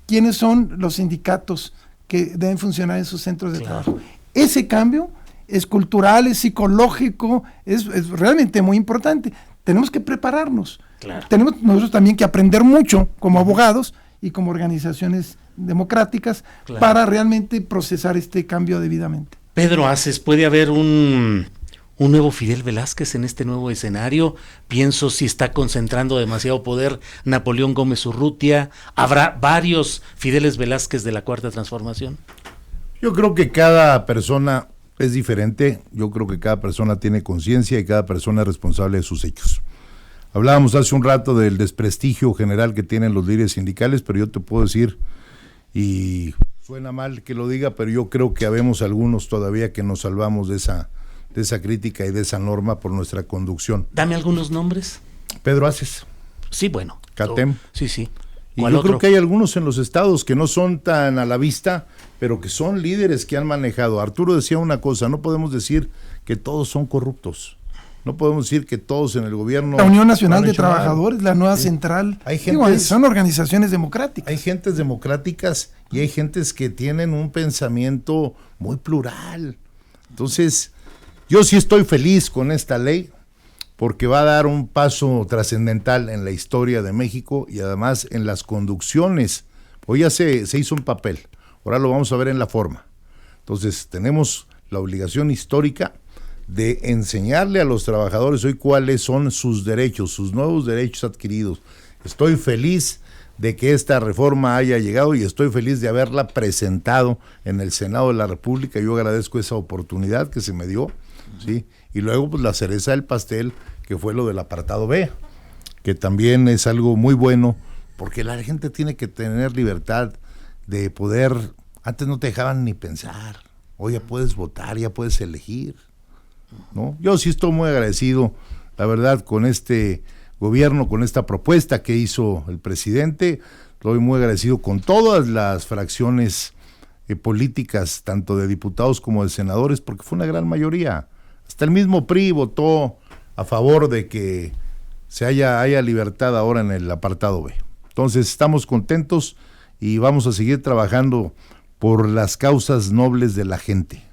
quiénes son los sindicatos que deben funcionar en sus centros de trabajo. Ese cambio es cultural, es psicológico, es realmente muy importante. Tenemos que prepararnos. Claro. Tenemos nosotros también que aprender mucho como abogados y como organizaciones democráticas, claro, para realmente procesar este cambio debidamente. Pedro Aces, ¿puede haber un nuevo Fidel Velázquez en este nuevo escenario? Pienso si está concentrando demasiado poder Napoleón Gómez Urrutia. ¿Habrá varios Fideles Velázquez de la Cuarta Transformación? Yo creo que cada persona es diferente. Yo creo que cada persona tiene conciencia y cada persona es responsable de sus hechos. Hablábamos hace un rato del desprestigio general que tienen los líderes sindicales, pero yo te puedo decir, y suena mal que lo diga, pero yo creo que habemos algunos todavía que nos salvamos de esa crítica y de esa norma por nuestra conducción. Dame algunos nombres. Pedro Aces. Sí, bueno. CATEM. Sí, sí. Y yo creo que hay algunos en los estados que no son tan a la vista, pero que son líderes que han manejado. Arturo decía una cosa, no podemos decir que todos son corruptos. No podemos decir que todos en el gobierno... La Unión Nacional de Trabajadores, la nueva central, hay gentes, son organizaciones democráticas. Hay gentes democráticas y hay gentes que tienen un pensamiento muy plural. Entonces, yo sí estoy feliz con esta ley, porque va a dar un paso trascendental en la historia de México y además en las conducciones. Hoy ya se hizo un papel, ahora lo vamos a ver en la forma. Entonces tenemos la obligación histórica de enseñarle a los trabajadores hoy cuáles son sus derechos, sus nuevos derechos adquiridos. Estoy feliz de que esta reforma haya llegado y estoy feliz de haberla presentado en el Senado de la República. Yo agradezco esa oportunidad que se me dio, ¿sí? Y luego pues la cereza del pastel, que fue lo del apartado B, que también es algo muy bueno, porque la gente tiene que tener libertad de poder, antes no te dejaban ni pensar, hoy ya puedes votar, ya puedes elegir, ¿no? Yo sí estoy muy agradecido, la verdad, con este gobierno, con esta propuesta que hizo el presidente. Estoy muy agradecido con todas las fracciones políticas, tanto de diputados como de senadores, porque fue una gran mayoría. Hasta el mismo PRI votó a favor de que se haya libertad ahora en el apartado B. Entonces estamos contentos y vamos a seguir trabajando por las causas nobles de la gente.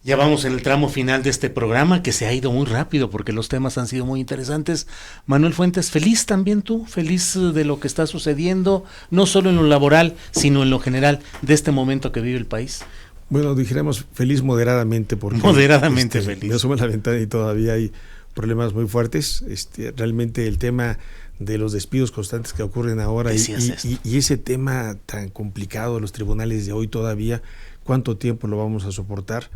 Ya vamos en el tramo final de este programa, que se ha ido muy rápido porque los temas han sido muy interesantes. Manuel Fuentes, ¿feliz también tú? ¿Feliz de lo que está sucediendo, no solo en lo laboral, sino en lo general de este momento que vive el país? Bueno, dijéramos feliz moderadamente, porque moderadamente feliz. Me asomo a la ventana y todavía hay problemas muy fuertes. Realmente el tema de los despidos constantes que ocurren ahora y ese tema tan complicado de los tribunales de hoy todavía, ¿cuánto tiempo lo vamos a soportar?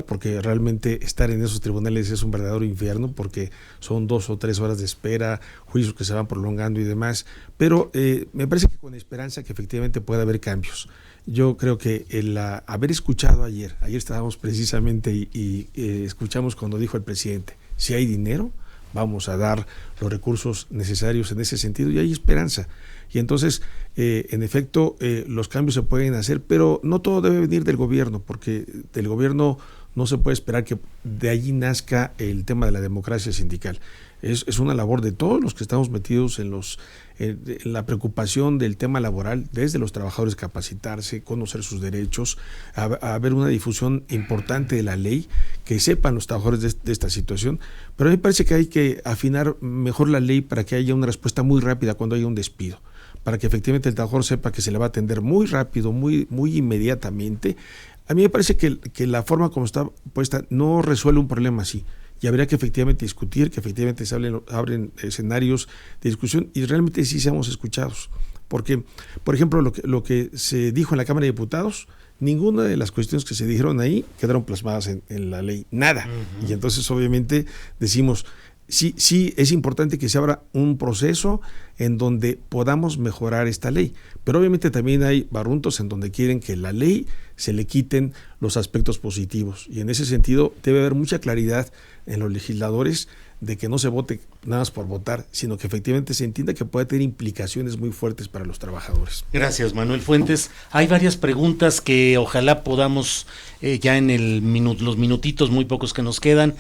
Porque realmente estar en esos tribunales es un verdadero infierno, porque son 2 o 3 horas de espera, juicios que se van prolongando y demás, pero me parece que con esperanza que efectivamente pueda haber cambios. Yo creo que el haber escuchado ayer estábamos precisamente y escuchamos cuando dijo el presidente, si hay dinero, vamos a dar los recursos necesarios en ese sentido, y hay esperanza. Y entonces, en efecto, los cambios se pueden hacer, pero no todo debe venir del gobierno, porque del gobierno no se puede esperar que de allí nazca el tema de la democracia sindical. Es una labor de todos los que estamos metidos en la preocupación del tema laboral, desde los trabajadores capacitarse, conocer sus derechos, haber una difusión importante de la ley, que sepan los trabajadores de esta situación. Pero a mí me parece que hay que afinar mejor la ley para que haya una respuesta muy rápida cuando haya un despido. para que efectivamente el trabajador sepa que se le va a atender muy rápido, muy inmediatamente. A mí me parece que la forma como está puesta no resuelve un problema así. Y habría que efectivamente discutir, que efectivamente se abren escenarios de discusión y realmente sí seamos escuchados. Porque, por ejemplo, lo que se dijo en la Cámara de Diputados, ninguna de las cuestiones que se dijeron ahí quedaron plasmadas en la ley, nada. Uh-huh. Y entonces obviamente decimos, sí es importante que se abra un proceso en donde podamos mejorar esta ley, pero obviamente también hay barruntos en donde quieren que la ley se le quiten los aspectos positivos, y en ese sentido debe haber mucha claridad en los legisladores de que no se vote nada más por votar, sino que efectivamente se entienda que puede tener implicaciones muy fuertes para los trabajadores. Gracias, Manuel Fuentes. Hay varias preguntas que ojalá podamos ya en los minutitos muy pocos que nos quedan.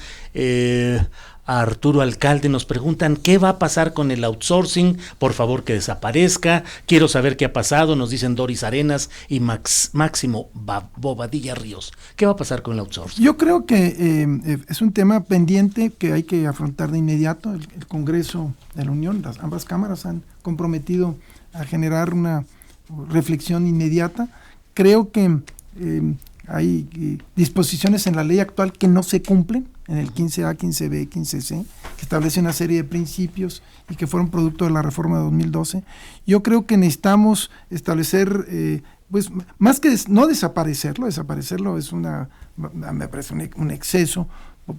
A Arturo Alcalde nos preguntan ¿qué va a pasar con el outsourcing? Por favor que desaparezca. Quiero saber qué ha pasado, nos dicen Doris Arenas y Máximo Bobadilla Ríos. ¿Qué va a pasar con el outsourcing? Yo creo que es un tema pendiente que hay que afrontar de inmediato. El Congreso de la Unión, ambas cámaras han comprometido a generar una reflexión inmediata. Creo que hay disposiciones en la ley actual que no se cumplen, en el 15A, 15B, 15C, que establece una serie de principios y que fueron producto de la reforma de 2012. Yo creo que necesitamos establecer, pues más que no desaparecerlo es me parece un exceso,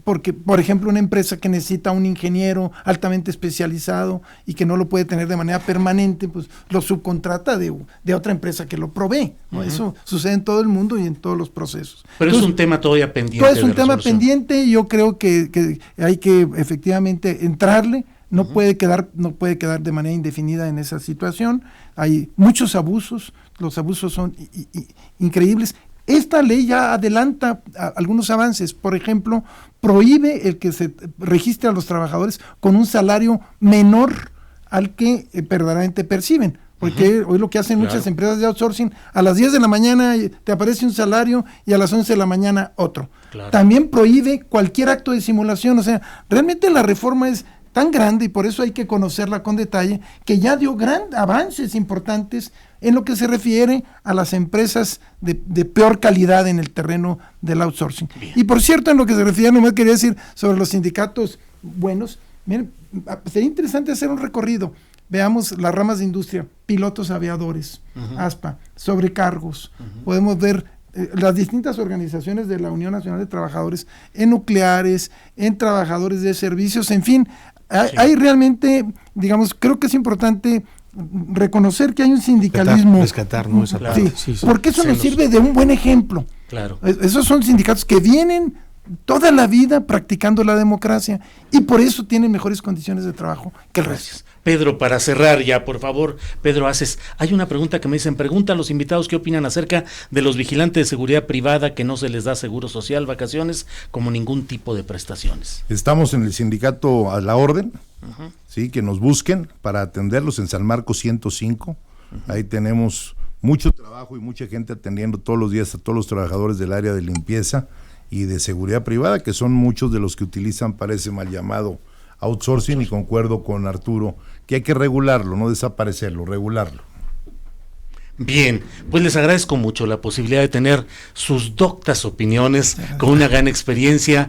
porque, por ejemplo, una empresa que necesita un ingeniero altamente especializado y que no lo puede tener de manera permanente, pues lo subcontrata de otra empresa que lo provee, ¿no? Uh-huh. Eso sucede en todo el mundo y en todos los procesos. Pero entonces, es un tema todavía pendiente. Es un tema pendiente y yo creo que hay que efectivamente entrarle. No puede quedar de manera indefinida en esa situación. Hay muchos abusos, los abusos son increíbles. Esta ley ya adelanta algunos avances, por ejemplo, prohíbe el que se registre a los trabajadores con un salario menor al que verdaderamente perciben, porque hoy lo que hacen muchas empresas de outsourcing, a las 10 de la mañana te aparece un salario y a las 11 de la mañana otro. Claro. También prohíbe cualquier acto de simulación, o sea, realmente la reforma es tan grande y por eso hay que conocerla con detalle, que ya dio avances importantes en lo que se refiere a las empresas de peor calidad en el terreno del outsourcing. Bien. Y por cierto, en lo que se refiere, nomás quería decir sobre los sindicatos buenos, miren, sería interesante hacer un recorrido. Veamos las ramas de industria, pilotos aviadores, ASPA, sobrecargos, podemos ver las distintas organizaciones de la Unión Nacional de Trabajadores en nucleares, en trabajadores de servicios, en fin, hay realmente, digamos, creo que es importante reconocer que hay un sindicalismo. Rescatar, ¿no? Esa parte. Sí, porque eso nos sirve de un buen ejemplo. Claro. Esos son sindicatos que vienen toda la vida practicando la democracia y por eso tienen mejores condiciones de trabajo que el resto. Pedro, para cerrar ya, por favor, Pedro Aces, hay una pregunta que me dicen, pregunta a los invitados qué opinan acerca de los vigilantes de seguridad privada que no se les da seguro social, vacaciones, como ningún tipo de prestaciones. Estamos en el sindicato a la orden, sí, que nos busquen para atenderlos en San Marcos 105, ahí tenemos mucho trabajo y mucha gente atendiendo todos los días a todos los trabajadores del área de limpieza y de seguridad privada, que son muchos de los que utilizan para ese mal llamado outsourcing, y concuerdo con Arturo que hay que regularlo, no desaparecerlo, regularlo. Bien, pues les agradezco mucho la posibilidad de tener sus doctas opiniones con una gran experiencia.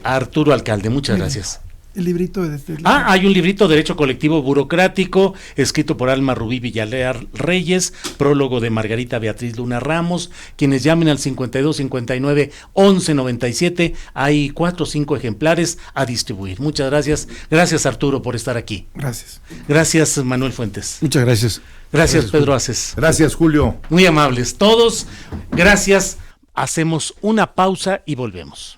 Arturo Alcalde, muchas gracias. El librito de hay un librito, Derecho Colectivo Burocrático, escrito por Alma Rubí Villarreal Reyes, prólogo de Margarita Beatriz Luna Ramos. Quienes llamen al 52 59 11 97, hay 4 o 5 ejemplares a distribuir. Muchas gracias. Gracias, Arturo, por estar aquí. Gracias. Gracias, Manuel Fuentes. Muchas gracias. Gracias, Pedro Aces. Gracias, Julio. Muy amables todos. Gracias. Hacemos una pausa y volvemos.